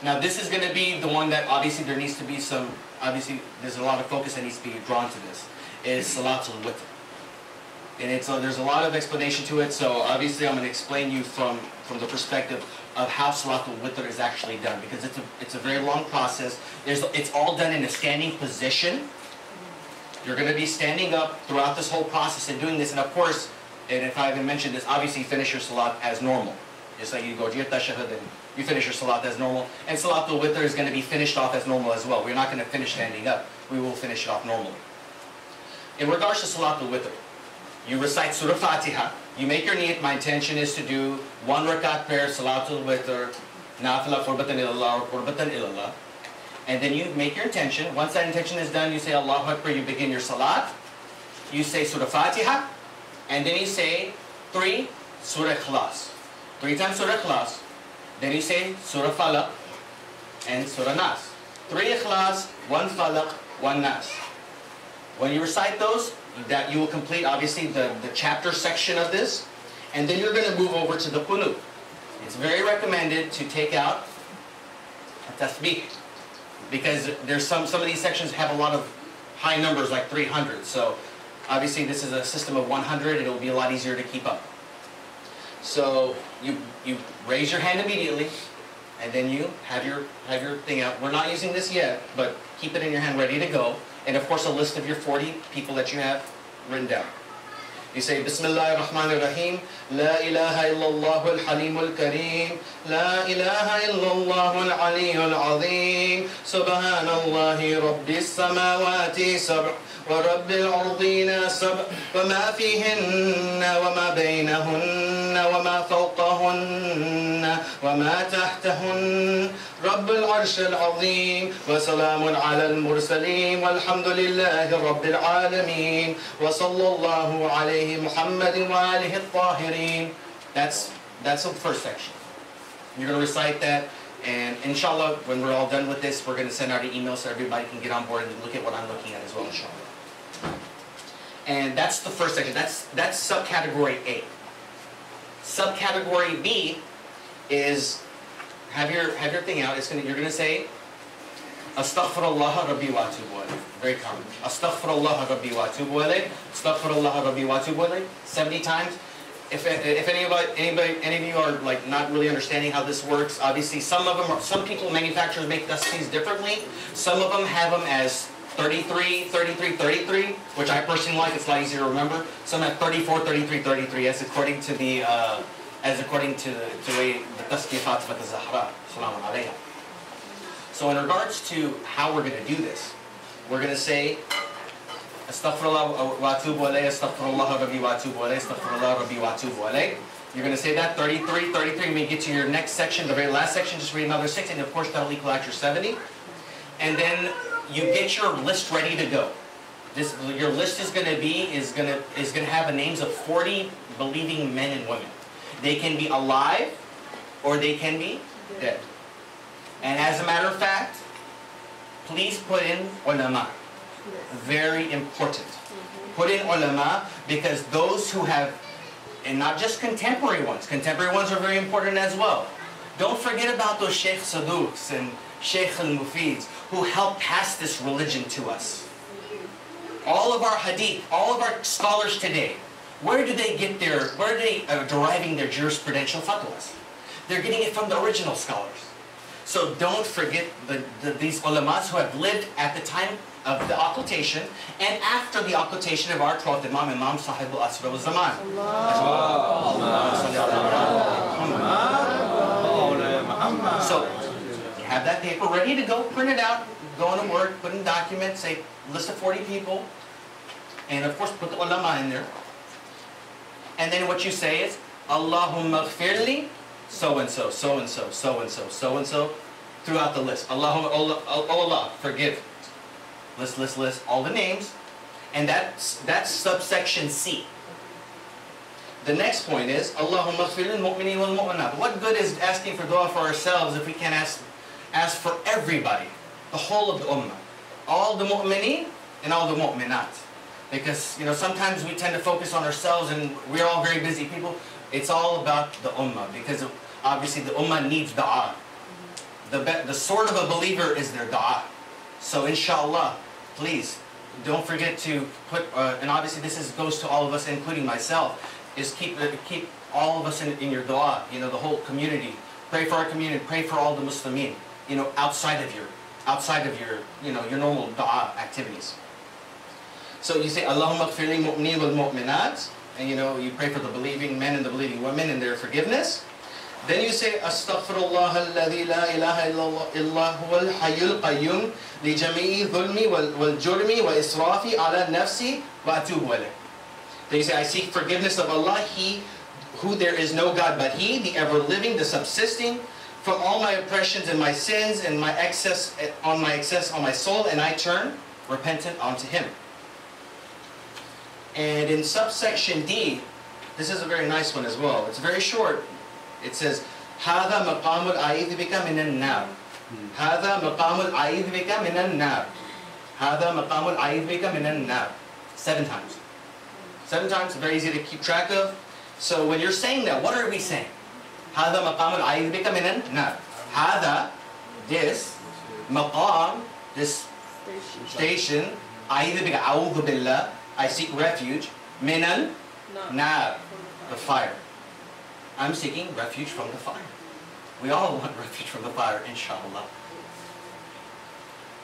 Now this is going to be the one that obviously there needs to be some, obviously there's a lot of focus that needs to be drawn to this, is Salat-ul-Layl. And there's a lot of explanation to it, so obviously I'm going to explain you from the perspective of how Salat-ul-Layl is actually done, because it's a very long process. It's all done in a standing position. You're going to be standing up throughout this whole process and doing this, and of course, and if I haven't mentioned this, obviously you finish your Salat as normal. Just like you go to your tashahhud and you finish your Salat as normal, and Salat-ul-Layl is going to be finished off as normal as well. We're not going to finish standing up. We will finish it off normally. In regards to Salat-ul-Layl, you recite Surah Fatiha. You make your niyat. My intention is to do 1 rakat prayer, Salat-ul-Layl, nafila qurbatan ilallah or qurbatan ilallah. And then you make your intention. Once that intention is done, you say Allahu Akbar, you begin your Salat. You say Surah Fatiha. And then you say 3 Surah Ikhlas. 3 times Surah Ikhlas. Then you say Surah Falaq and Surah Nas. 3 Ikhlas, 1 Falaq, 1 Nas. When you recite those, that you will complete obviously the chapter section of this, and then you're going to move over to the qunut. It's very recommended to take out a tasbih, because there's some of these sections have a lot of high numbers like 300. So obviously this is a system of 100, and it will be a lot easier to keep up. So you raise your hand immediately, and then you have your thing out. We're not using this yet, but keep it in your hand ready to go. And of course a list of your 40 people that you have written down. You say Bismillah ar-Rahman ar-Rahim, La ilaha illallah al-Halim al-Kareem, La ilaha illallah al-Ali al-Azim, Subhanallahi Rabbis samawati sab' wa Rabbil ardina sab' wa ma fihinna wa ma baynahunna wa ma fawqahunna wa ma tahtahunna Rabbil arsh al-Azim wa salamun ala al-Mursaleen walhamdulillahi Rabbil alameen wa sallallahu alayhi Muhammadin wa alihi al-Tahirin. That's the first section. You're going to recite that, and inshallah, when we're all done with this, we're going to send out an email so everybody can get on board and look at what I'm looking at as well, inshallah. And that's the first section. That's subcategory A. Subcategory B is have your thing out. You're going to say Astaghfirullah Rabbi wa atubu ilayh. Very common. Astaghfirullah Rabbi wa atubu ilayh. Astaghfirullah Rabbi wa atubu ilayh. 70 times. If any of you are like not really understanding how this works, obviously some people, manufacturers make tasbihs differently. Some of them have them as 33, 33, 33, which I personally like. It's a lot easier to remember. Some have 34, 33, 33, as according to the way the tasbih Fatima al-Zahra, salamun alayha. So in regards to how we're going to do this, we're going to say Astaghfirullah wa atubu alayh, Astaghfirullah Rabbi wa atubu alayh, Astaghfirullah Rabbi wa atubu alayh. You're going to say that 33, 33. When you get to your next section, the very last section, just read another 6, and of course that'll equal out your 70. And then you get your list ready to go. Your list is going to have the names of 40 believing men and women. They can be alive or they can be dead. And as a matter of fact, please put in ulama. Very important. Put in ulama, because those who have, and not just contemporary ones are very important as well. Don't forget about those Sheikh Saduqs and Sheikh al-Mufids who helped pass this religion to us. All of our hadith, all of our scholars today, where are they deriving their jurisprudential fatwas? They're getting it from the original scholars. So don't forget these ulamas who have lived at the time of the occultation and after the occultation of our 12th Imam Sahib al-Asr al-Zaman. So you have that paper ready to go, print it out, go on to work, put in documents, say list of 40 people, and of course put the ulama in there. And then what you say is Allahumma ghfirli so-and-so, so-and-so, so-and-so, so-and-so, throughout the list. Allah, forgive. List, all the names. And that's subsection C. The next point is, Allahumma ghfir lil-mu'mineen wal-mu'minat. What good is asking for dua for ourselves if we can't ask for everybody, the whole of the ummah, all the mu'mineen and all the mu'minat? Because, sometimes we tend to focus on ourselves and we're all very busy people. It's all about the ummah, because obviously the ummah needs dua. the sword of a believer is their dua. So inshallah, please don't forget to put, and obviously this goes to all of us, including myself, is keep all of us in your dua, the whole community. Pray for our community, pray for all the Muslimin, outside of your, your normal dua activities. So you say, Allahumma gfir li mu'minin wal mu'minat, and you pray for the believing men and the believing women and their forgiveness. Then you say, Astaghfirullah alladhi la ilaha illa huwa al-hayyul qayyum li jami'i dhulmi wal jurmi wa israfi ala nafsi wa atubu alayh. Then you say, I seek forgiveness of Allah, He who there is no God but He, the ever-living, the subsisting, from all my oppressions and my sins and my excess on my soul, and I turn repentant unto Him. And in subsection D, this is a very nice one as well. It's very short. It says, هذا مقام الأعيذ بك من النار. هذا مقام الأعيذ بك من النار. هذا مقام الأعيذ بك من النار. 7 times. 7 times, very easy to keep track of. So when you're saying that, what are we saying? هذا مقام الأعيذ بك من النار. هذا, this, مقام, this station, أعيذ بك, أعوذ بالله, I seek refuge, من النار, the fire. I'm seeking refuge from the fire. We all want refuge from the fire, inshallah.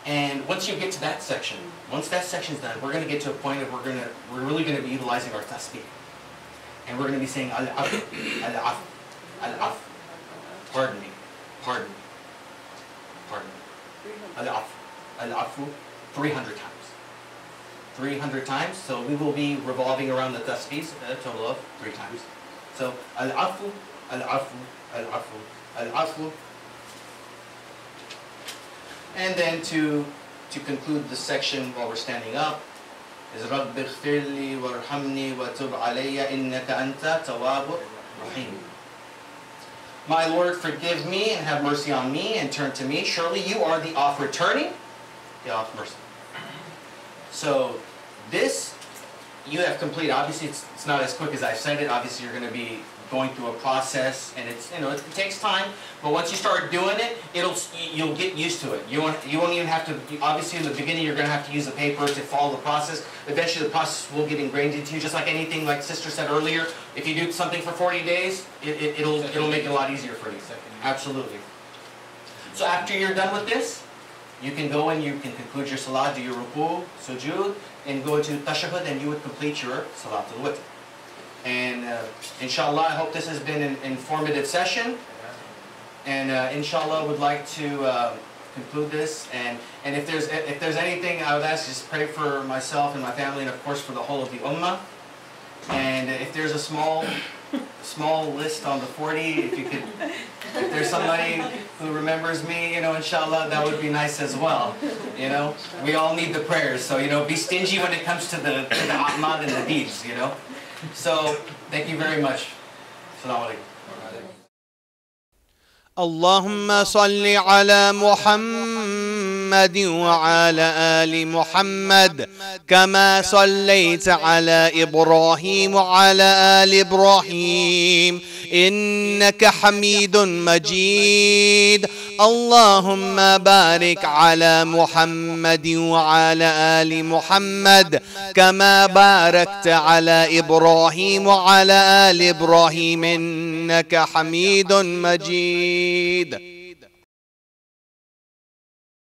And once you get to that section, once that section's done, we're going to get to a point of we're really going to be utilizing our tasbih. And we're going to be saying, Al-Af, Al-Af, Al-Af. Pardon me, pardon me, pardon me. Al-Af, Al-Afu, 300 times. 300 times, so we will be revolving around the tasbihs, a total of 3 times. So, Al-Afu, Al-Afu, Al-Afu, Al-Afu. And then to conclude the section while we're standing up, is رَبِّ اغْفِرْ لِي وَارْحَمْنِي وَتُبْ عَلَيَّ إِنَّكَ أَنْتَ تَوَّابُ رَحِيمٌ. My Lord, forgive me and have mercy on me and turn to me. Surely you are the oft-returning, the oft-mercy. So this you have completed. Obviously it's not as quick as I said it. Obviously you're going to be going through a process, and it's it takes time, but once you start doing it, you'll get used to it. You won't even have to, obviously in the beginning you're going to have to use the paper to follow the process. Eventually the process will get ingrained into you, just like anything, like Sister said earlier. If you do something for 40 days, it'll make it a lot easier for you. Absolutely. So after you're done with this, you can go and you can conclude your salah, do your ruku, sujood, and go into tashahhud, and you would complete your Salat-ul-Layl. And inshallah, I hope this has been an informative session. And inshallah, would like to conclude this. And if there's anything, I would ask, just pray for myself and my family, and of course for the whole of the ummah. And if there's a small list on the 40, if there's somebody who remembers me, inshallah, that would be nice as well. We all need the prayers. So, be stingy when it comes to the a'mal and the deeds, So, thank you very much. Assalamu alaikum. اللهم صل على محمد وعلى آل محمد كما صليت على إبراهيم وعلى آل إبراهيم إنك حميد مجيد. اللهم بارك على محمد وعلى آل محمد كما باركت على إبراهيم وعلى آل إبراهيم إنك حميد مجيد.